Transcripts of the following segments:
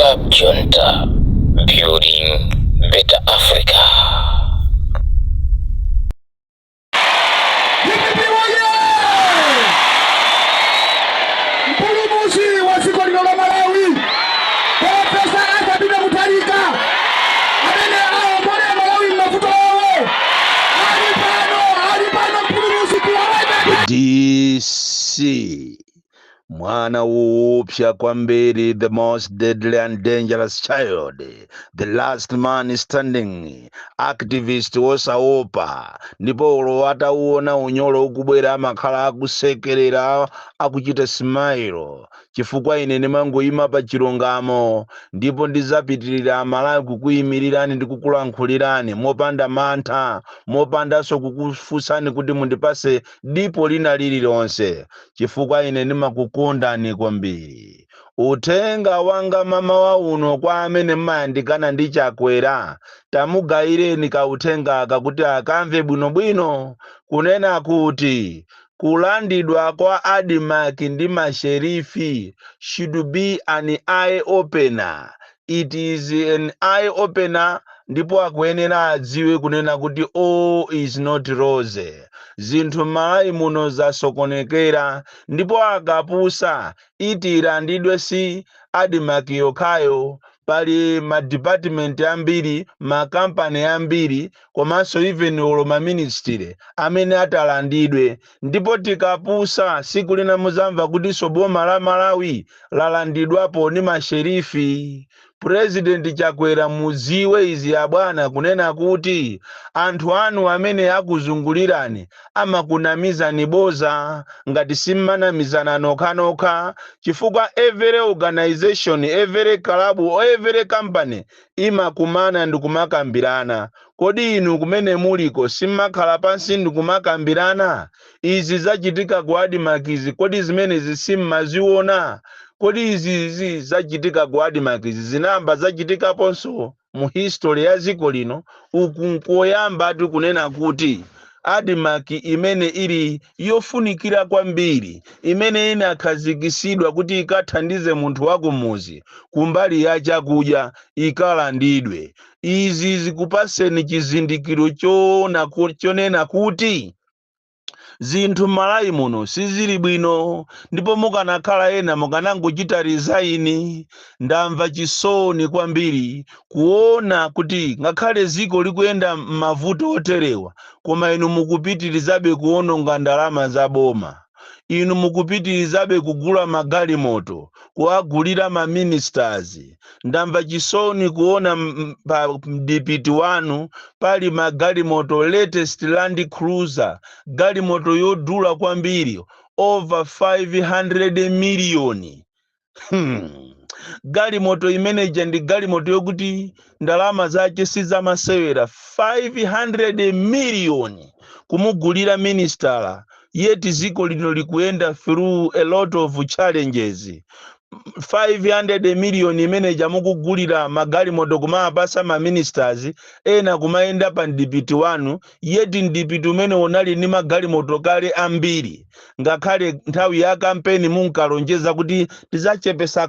Club Junta, building better Africa. Mpulumuzi wa ziko lino la Malawi, Profesa Azabina Mutarika, amene aombole Malawi mavuto awo. Alipano mpulumuzi kuwa DC mwana woopsa kwambiri, the most deadly and dangerous child, the last man standing, activist wosaopa, ndipo ulo atauona unyolo ukubwera amakhala akusekerera akuchita smile, chifukwa ine ndimangoyima pa chilungamo ndipo ndizapitirira Amalawi kukuyimirirani ndi kukulankhulirani mopanda mantha, mopandanso kukufunsani kuti mundipase dipo lina lililonse, chifukwa ine ndimakukondani kwambiri. Uthenga wanga mama wa uno kwa amene mmayandikana ndi Chakwera, tamugayireni kauthenga kakuti akamve bwinobwino, kunena kuti kulandidwa kwa Addie-Mark ndi masherifi should be an eye opener. It is an eye opener, ndipo akuyenera adziwe kunena kuti all is not rose. Zinthu Malawi muno zasokonekera, ndipo akapusa iti ilandidwe si Addie-Mark yokhayo, pali ma department ambiri, ma company ambiri, komanso even olo ma ministry amene atalandidwe. Ndipo tikapusa siku lina muzamva kuti boma la Malawi lalandidwapo ni masherifi. President Chakwera muziwe izi ya bwana, kunena kuti anthu anu amene akuzungulirani amakunamizani boza ngati simmanamizana nokha, chifukwa every organization, every club, every company imakumana ndi kumakambirana. Kodi inu kumene muliko simmakhala pansi ndi kumakambirana? Izi zachitika ku Addie-Mark, kodi zimene simmaziona? Kodi izi zachitika ku Addie-Mark zinamba zachitika ponso mu history ya ziko lino? Uku nkoyamba ati kunena kuti Addie-Mark imene ili yofunikira kwambiri, imene inakhazikisidwa kuti ikathandize munthu wakumuzi kumbali ya chakudya, ikalandidwe. Izi zikupaseni chizindikiro chonena kuti zinthu Malawi muno sizili bwino, ndipo mukanakhala ena mukanangochita resign. Ndamva chisoni kwambiri kuona kuti ngakhale ziko likuyenda mavuto oterewa, koma inu mukupitirizabe kuononga ndalama za boma. Inu mukupitirizabe kugula magalimoto, kuagulira ma ministers. Ndamva chisoni kuona pa dipiti wanu pali magalimoto latest Land Cruiser, galimoto yodula kwambiri over 500 million. Galimoto imeneja ndi galimoto yokuti ndalama zake sizamasewera 500 million kumugulira minister. Yet ziko lino likuenda through a lot of challenges. 500 million imeneja mukugulira magalimoto kumapasa ma ministers, ena kumaenda pa ndipiti wanu, yeti ndipiti umene unali ni magalimoto kale ambiri. Ngakhale nthawi ya kampeni munkalonjeza kuti tizachepesa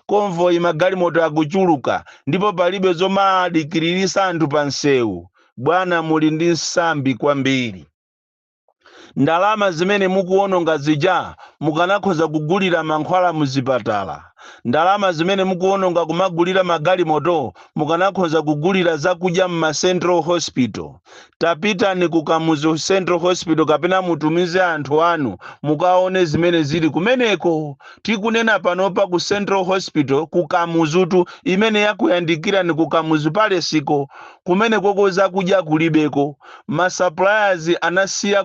convoy magalimoto akuchuluka, ndipo palibe zoma adikiririsa anthu pa nsewu. Bwana muli ndi nsambi kwambiri. Ndalama zimene mukuononga zija mukanakhoza kugulira mankhwala muzipatala. Ndalama zimene mukuononga kumagulira magalimoto mukanakhoza kugulira zakudya mma Central Hospital. Tapitani kukamuzu Central Hospital kapena mutumize anthu anu mukaone zimene zili kumeneko. Tikunena panopa ku Central Hospital kukamuzutu imene yakuyandikira ni kukamuzu pale siko kumene koko zakudya kulibeko. Ma suppliers anasiya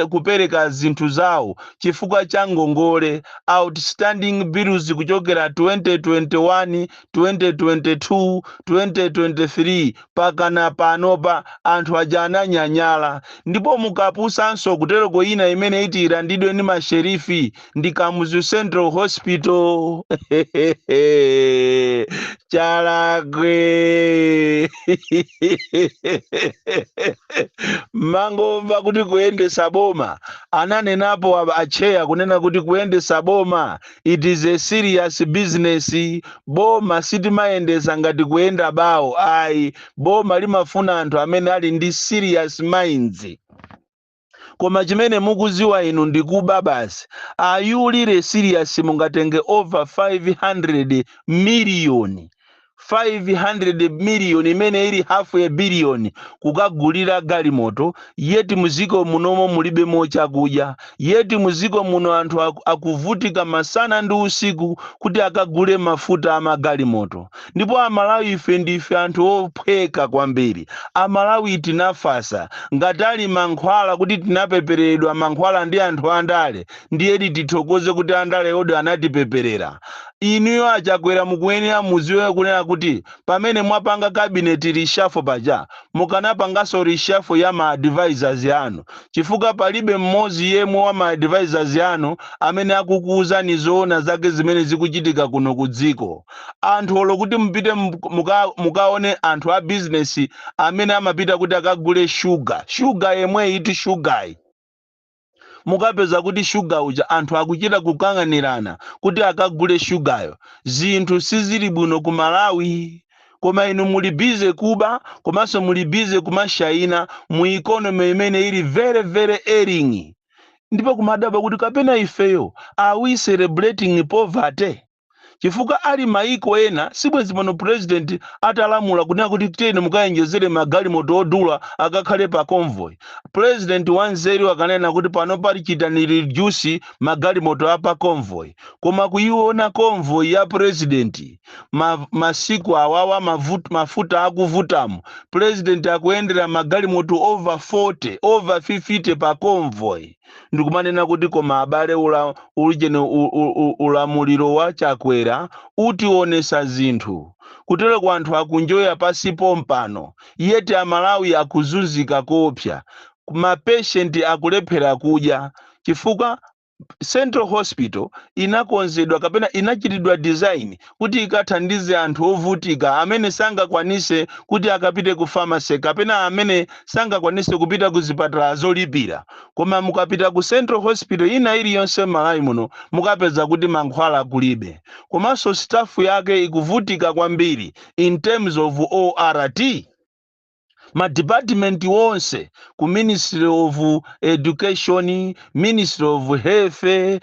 kupereka zinthu zawo chifukwa cha ngongole, outstanding bills kuchokera 2021, 2022, 2023 pakana panopa anthu aja ananyanyala. Ndipo mukapusanso kutereko ina imene iti ilandidwe ni masherifi ndi Kamuzu Central Hospital. Chalakwe. mangomva kuti kuyendesa boma ananenapo acheya kunena kuti kuyendesa boma it is a serious business. Boma sitimayendesa ngati kuyenda bawo ayi, boma limafuna anthu amene ali ndi serious minds. Koma chimene mukuziwa inu ndikuba basi. Are you really serious mungatenge over 500 million 500 million imene ili half a billion kukagulira galimoto, yeti muziko munomo mulibe mochakudya, yeti muziko muno anthu akuvutika masana ndi usiku kuti akagule mafuta amagalimoto. Ndipo Amalawi ife ndife anthu ophweka kwambiri. Amalawi tinafasa ngatali mankhwala kuti tinapepereredwa mankhwala ndi anthu andale, ndiyeti tithokoze kuti andale ode anatipeperera. Inuyo achakwera mukuyenera muziwe kunena kuti pamene mwapanga cabinet reshuffle paja mukanapangaso reshuffle ya ma advisors yanu, chifukwa palibe mmodzi yemwe wa ma advisors yanu amene akukuuzani zoona zake zimene zikuchitika kuno kudziko. Anthu olo kuti mpite mukaone anthu a business amene amapita kuti akagule sugar yemwe iti sugar, mukapeza kuti sugar uja anthu akuchita kukang'anirana kuti akagule sugayo. Zinthu sizili bwino ku Malawi. Koma inu muli bize Kuba, komanso muli bize kumashaina mu economy imene ili very very ailing. Ndipo kumadaba kuti kapena ifeyo are we celebrating poverty? Chifukwa ali maiko ena sibwezi pano president atalamula kunena kuti tene mukayenjezere magalimoto odula akakhale pa convoy. President wanzeru akanena kuti pano pali chitani reduce magalimoto apa convoy. Koma kuiona convoy ya president masiku awawa mafuta akuvutamu, president akuyendera magalimoto over 40 over 50 pa convoy. Ndikumanena kuti koma abale ulamuliro wa Chakwera utionesa zinthu kutero kwa anthu akunjoya pasipo mpano, yeti Amalawi akuzunzika kopya, kuma patient akulephera kudya chifukwa Central Hospital inakonzedwa kapena inachitidwa design kuti ikathandize anthu ovutika amene sangakwanise kuti akapite ku pharmacy kapena amene sangakwanise kupita ku zipatala zolipira. Koma mukapita ku Central Hospital ina iliyonse Malawi muno mukapeza kuti mankhwala kulibe, komanso staff yake ikuvutika kwambiri in terms of ORT. Ma department wonse ku Ministry of Education, Ministry of Health,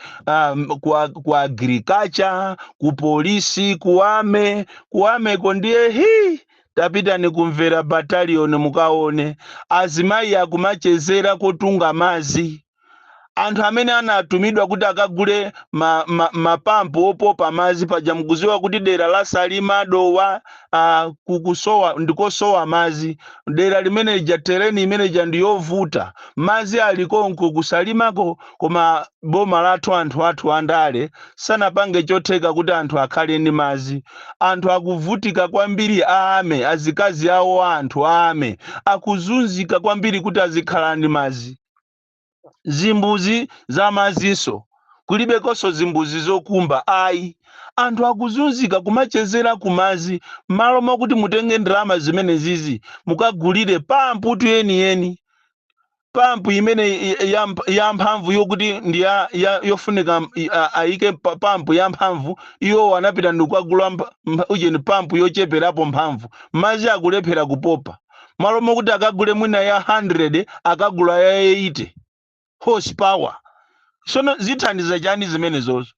ku Agriculture, ku Police, kuame kondiye tapita ni kumvera battalion mukaone azimayi akumachezera kotunga mazi. Anthu amene anatumidwa kuti akagule mapampu opopa mazi paja mukuziwa kuti dera la Salima Dowa kukusowa ndikosowa mazi, dera limene lija tereni imene ja ndiyovuta mazi alikonko kusalimako. Koma boma lathu anthu andale sanapange chotheka kuti anthu akhale ndi mazi. Anthu akuvutika kwambiri ame azikazi awo anthu ame akuzunzika kwambiri kuti azikhala ndi mazi. Zimbuzi za maziso kulibe koso zimbuzi zokumba ayi, anthu akuzunzika kumachezera kumazi. Malo mokuti mutenge ndalama zimene zizi mukagulire pampu yeni pampu imene ya mphamvu yokuti ndi yofunika aike pampu ya mphamvu iyo wanapita ndikugula ujeni pampu yocheperapo mphamvu, mazi akulephera kupopa. Malo mokuti akagule mwina ya 100 akagula ya 80 horsepower. Sono zithandiza chani zimene zozo?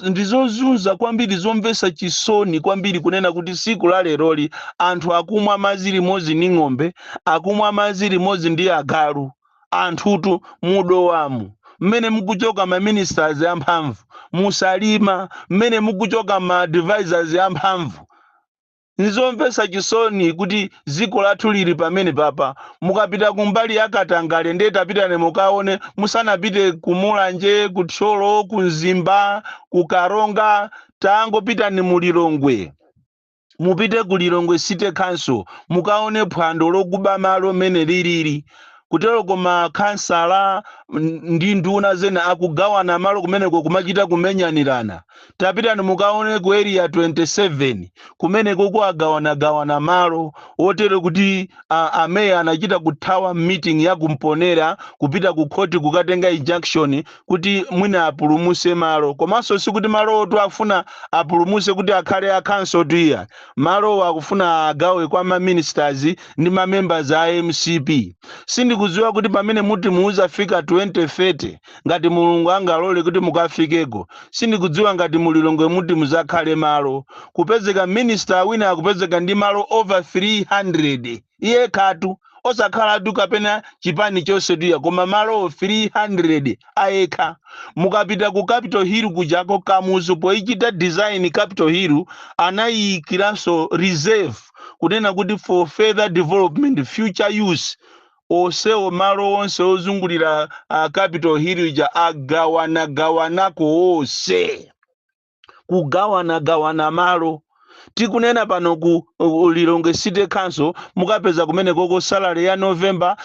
Ndizozunza kwambiri zomvesa chisoni kwambiri kunena kuti siku la leroli anthu akumwa mazi limodzi ndi ng'ombe, akumwa mazi limodzi ndi agalu. Anthutu mudowamu mmene mukuchoka ma ministers amphamvu, musalima mmene mukuchoka ma advisors amphamvu. Nizomvesa chisoni kuti ziko lathu lili pamene papa. Mukapita kumbali ya Katangale ndeta pita ne mukaone, musanapite kumulanje, kutcholo, kunzimba, kukaronga, tango pita ni mulilongwe. Mupite kulilongwe City Council mukaone phwando lokuba malo mene lilili. kutero koma kansala ndi nduna zena akugawana malo kumeneko kumachita kumenyanirana. Tapitani mukaone ku area 27 kumeneko kuagawana malo otero kuti ameya anachita kuthawa meeting ya kumponera kupita ku khoti kukatenga injunction kuti mwina apulumuse malo, komanso sikuti malo otu afuna apulumuse kuti akhale a council tiya, malo akufuna agawe kwa ma ministers ndi ma members a MCP. Sindikudziwa kuti pamene muti muuza fika 2030 ngati mulungu angalole kuti mukafikeko, sindikudziwa ngati mulilongwe muti muzakhale malo. Kupezeka minister wina akupezeka ndi malo over 300 iye katu osakhala tu kapena chipani chose tuya, koma malo 300 ayekha. Mukapita ku Capitol Hill kujako kamuzu poichita design Capitol Hill anayikiranso reserve kunena kuti for further development future use osewo malo onse ozungulira Capitol Hill ja agawanako ose kugawana malo. Tikunena pano ku Lilongwe City Council mukapeza kumene koko salary ya November,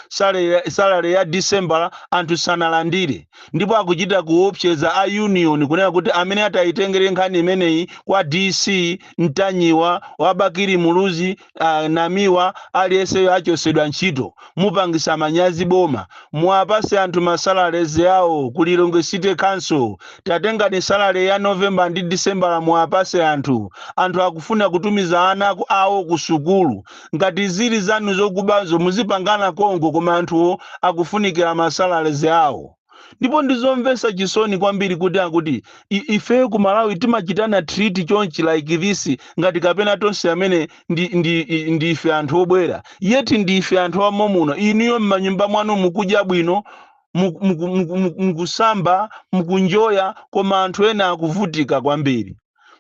salary ya December anthu sanalandire, ndipo akuchita kuopseza a union kunena kuti amene atayitengere nkhani imeneyi kwa DC Mtanyiwa wabakiri Muluzi Namiwa aliyense achosedwa ntchito, mupangisa manyazi boma, muapase anthu masalary yawo ku Lilongwe City Council. Tatengani salary ya November ndi December muapase anthu akufuna kutumiza ana awo ku sukulu. Ngati zili zanu zokubazo muzipangana kongo koma anthu akufunikira masalary awo. Ndipo ndizomvesa chisoni kwambiri kuti ife ku Malawi timachitana treat chonchi like this ngati kapena tonse amene ndi ife anthu obwera, yeti ndi ife anthu amomuno. Iniyo m'manyumba mwanu mukudya bwino, mukusamba, mukunjoya, koma anthu ena akuvutika kwambiri.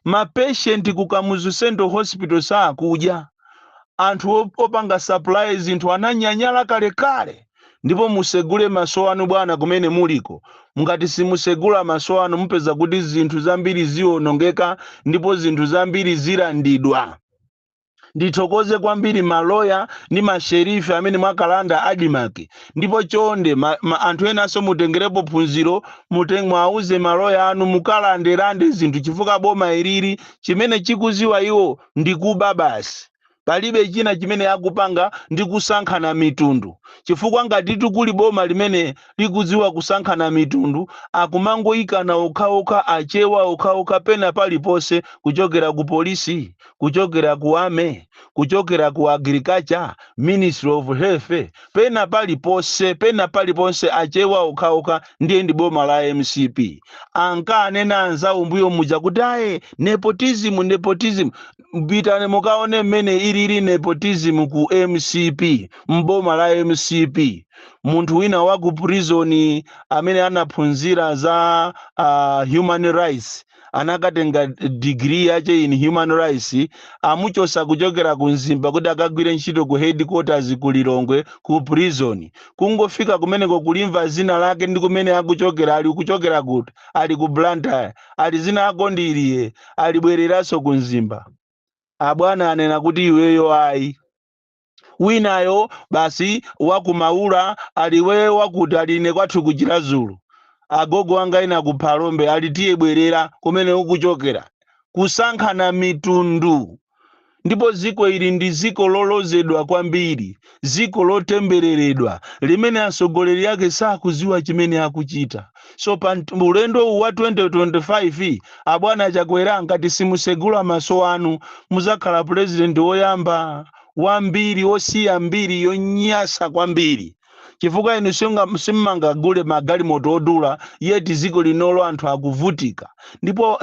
Ma patient ku Kamuzu Central Hospital sakudya, anthu opanga supplies zinthu ananyanyala kale. Ndipo musegule maso anu bwana kumene muliko. Ngati simusegula maso anu mupeza kuti zinthu zambiri zionongeka ndipo zinthu zambiri zilandidwa. Ndithokoze kwambiri maloya ndi masherifi amene mwakalanda adimaki, ndipo chonde anthu enaso mutengerepo phunziro, mwauze maloya anu mukalanderande zinthu chifukwa boma iliri chimene chikuziwa iwo ndikuba basi. Palibe china chimene akupanga ndi kusankhana mitundu, chifukwa ngati kuli boma limene likudziwa kusankhana mitundu akumangoyikana okhaokha achewa okhaokha pena palipose, kuchokera ku polisi, kuchokera ku ame, kuchokera ku agriculture, Ministry of Health, pena palipose achewa okhaokha ndiye ndi boma la MCP. Ankanena anzawo mbuyo muja kuti aye nepotism. Bitane mukaone mmene iliri nepotism ku MCP, mboma la MCP. Munthu wina wa ku prison amene anaphunzira za human rights, anakatenga degree yache in human rights, amuchosa kuchokera ku Nzimba kuti akagwire ntchito ku headquarters ku Lilongwe ku prison. Kungofika kumeneko kulimva zina lake ndi kumene akuchokera, ali kuchokera kuti ali ku Blantyre, ali zina akondiriye, alibwereranso ku Nzimba. Abwana anena kuti iweyo ayi. Winayo basi wakumaula aliwe wakuti aline kwathu kuchira Zulu. Agogo anga ina ku Phalombe alitiye bwerera kumene ukuchokera. Kusankhana mitundu. Ndipo ziko ili ndi ziko lolozedwa kwambiri, ziko lotembereredwa, limene asogoleri yake sakuziwa chimene akuchita. So pa ulendo wa 2025 abwana chakwera ngati simusegula maso anu muzakhala president woyamba wambiri osiya mbiri yonyasa kwambiri. Chifukwa inu simmangagule magalimoto odula, yeti ziko linolo anthu akuvutika. Ndipo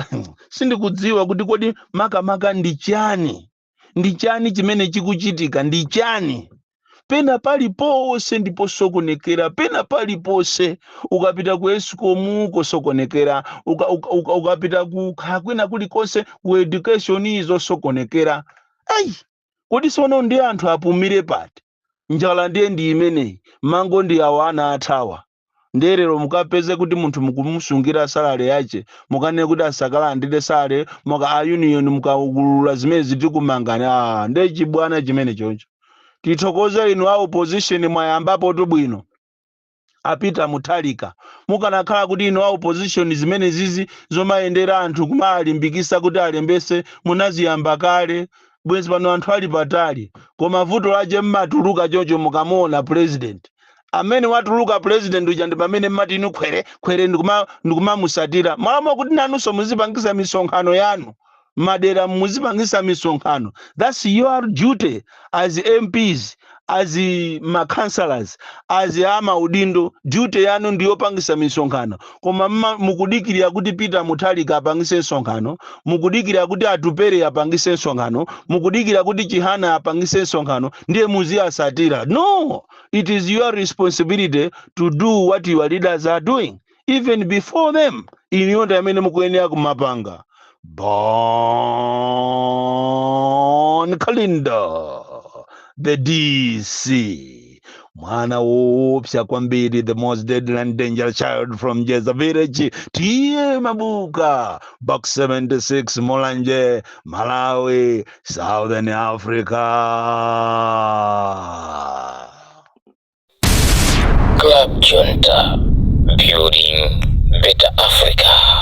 sindikudziwa kuti kodi makamaka ndi chani chimene chikuchitika, ndi chani. Pena palipose ndipo sokonekera, pena palipose ukapita ku Eskom kosokonekera, ukapita ku kwina kulikonse ku education izo sokonekera. Kodi sono ndi anthu apumire pati? Njala ndiye ndi imeneyi, mango ndi awana athawa. Nderero mukapeze kuti munthu mukumusungira salary yache, mukane kuti asakalandire salary, a union mukaugulula zimene zitikumangana. Nde chibwana chimene choncho. Tithokoze inu a opposition mwayambapo tu bwino. apita Mutharika. Mukanakhala kuti ino opposition zimene zizi zomayendera anthu kumalimbikisa kuti alembese munaziyamba kale, bwezi pano anthu ali patali, koma vuto laje mmatuluka choncho mukamona president amene watuluka president uja ndi pamene mmati inu khwere ndikumamusatira mwalamo kuti nanunso muzipangisa misonkhano yanu madera, muzipangisa misonkhano. That's your duty as MPs, as councillors, as amaudindo. Duty yanu ndiyopangisa misonkhano, koma mukudikirira kuti Peter Mutharika apangise nsonkhano, mukudikirira kuti Atupere apangise nsonkhano, mukudikirira kuti Chihana apangise nsonkhano ndiye muziyasatira. No, it is your responsibility to do what your leaders are doing even before them. Iniyonda amene mukuyenera kumapanga. Born Kalinda, the DC. Mwana woopsa kwambiri, the most deadly and dangerous child from Jeza village. Tie Mabuka, box 76, Molanje, Malawi, Southern Africa. Club Junta, building better Africa.